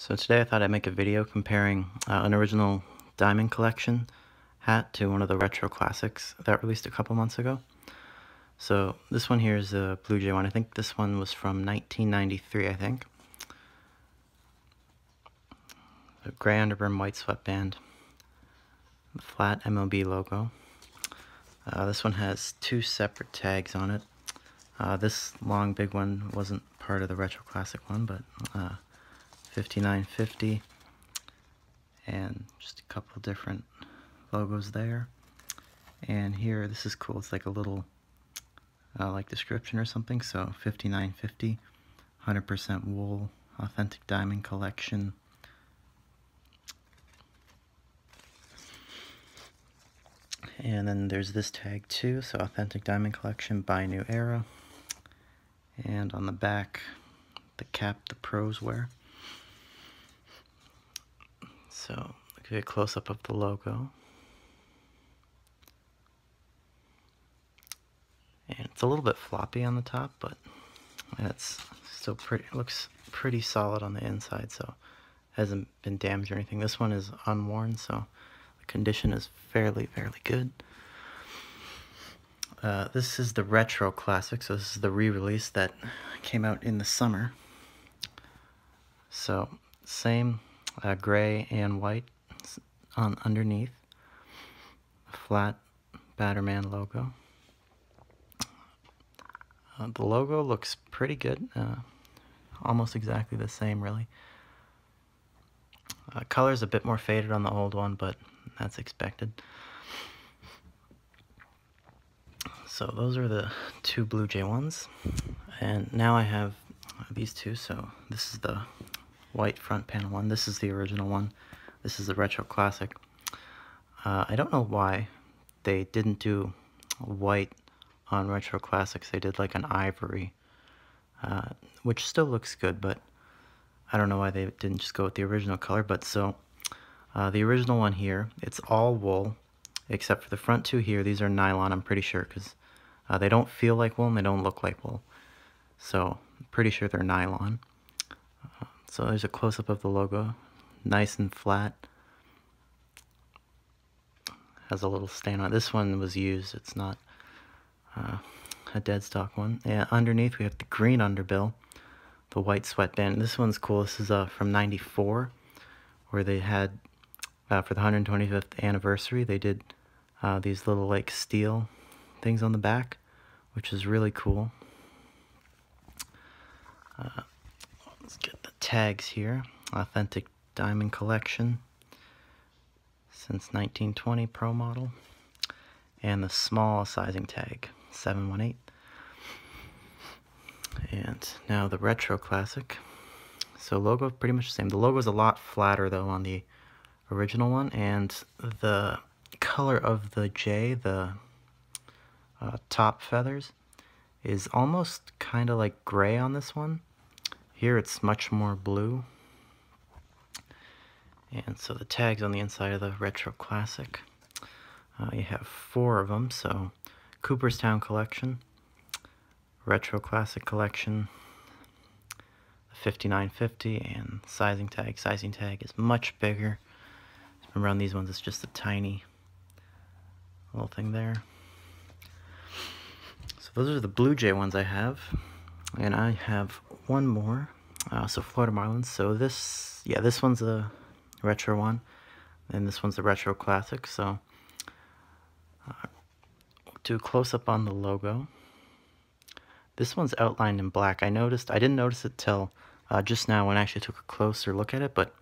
So today I thought I'd make a video comparing an original Diamond Collection hat to one of the retro classics that released a couple months ago. So this one here is a Blue Jay one. I think this one was from 1993, I think. A gray underbrim, white sweatband, the flat MLB logo. This one has two separate tags on it. This long big one wasn't part of the retro classic one, but 5950, and just a couple different logos there. And here, this is cool, it's like a little like description or something. So 5950, 100% wool, authentic diamond collection. And then there's this tag too, so authentic diamond collection by New Era. And on the back, the cap the pros wear. So I'll give you a close-up of the logo. And it's a little bit floppy on the top, but it's still pretty, it looks pretty solid on the inside, so it hasn't been damaged or anything. This one is unworn, so the condition is fairly good. This is the retro classic, so this is the re-release that came out in the summer. So same gray and white on underneath, a flat Batterman logo. The logo looks pretty good, almost exactly the same really. Color's a bit more faded on the old one, but that's expected. So those are the two Blue Jay ones, and now I have these two. So this is the white front panel one, this is the original one, this is the retro classic. I don't know why they didn't do white on retro classics. They did like an ivory, which still looks good, but I don't know why they didn't just go with the original color. But so the original one here, it's all wool except for the front two here. These are nylon, I'm pretty sure, because they don't feel like wool and they don't look like wool, so I'm pretty sure they're nylon. So there's a close-up of the logo, nice and flat. Has a little stain on it. This one was used, it's not a dead stock one. And underneath we have the green underbill, the white sweatband. This one's cool. This is from '94, where they had for the 125th anniversary, they did these little like steel things on the back, which is really cool. Let's get the tags here. Authentic Diamond Collection since 1920, pro model, and the small sizing tag, 718. And now the retro classic. So logo pretty much the same. The logo is a lot flatter though on the original one, and the color of the J, the top feathers, is almost kind of like gray on this one. Here it's much more blue. And so the tags on the inside of the retro classic, you have 4 of them. So Cooperstown Collection, Retro Classic Collection, the 5950, and sizing tag. Sizing tag is much bigger. Remember on these ones it's just a tiny little thing there. So those are the Blue Jay ones I have, and I have one more. So Florida Marlins. So this one's a retro one, and this one's the retro classic. So do a close-up on the logo. This one's outlined in black. I didn't notice it till just now when I actually took a closer look at it, but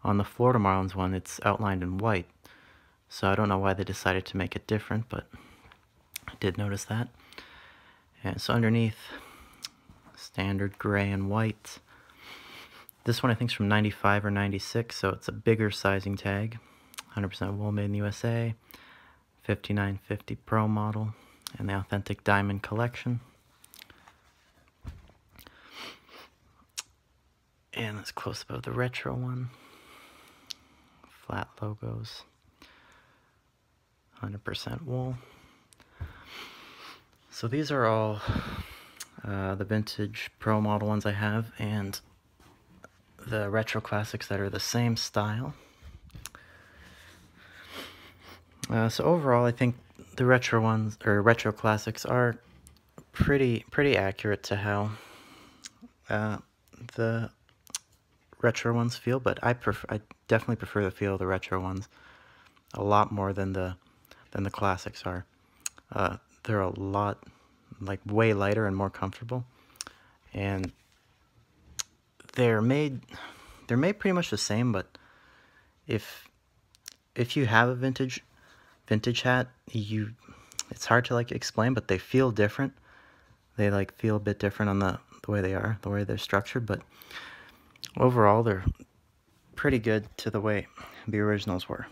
on the Florida Marlins one it's outlined in white. So I don't know why they decided to make it different, but I did notice that. And so underneath, standard gray and white. This one I think is from 95 or 96, so it's a bigger sizing tag. 100% wool, made in the USA. 5950 Pro model, and the authentic Diamond Collection. And let's close up of the retro one. Flat logos. 100% wool. So these are all the vintage Pro model ones I have, and the retro classics that are the same style. So overall, I think the retro ones, or retro classics, are pretty accurate to how the retro ones feel, but I definitely prefer the feel of the retro ones a lot more than the classics are. They're a lot, like, way lighter and more comfortable, and they're made pretty much the same. But if you have a vintage hat, it's hard to, like, explain, but they feel different. They, like, feel a bit different on the way they're structured, but overall they're pretty good to the way the originals were.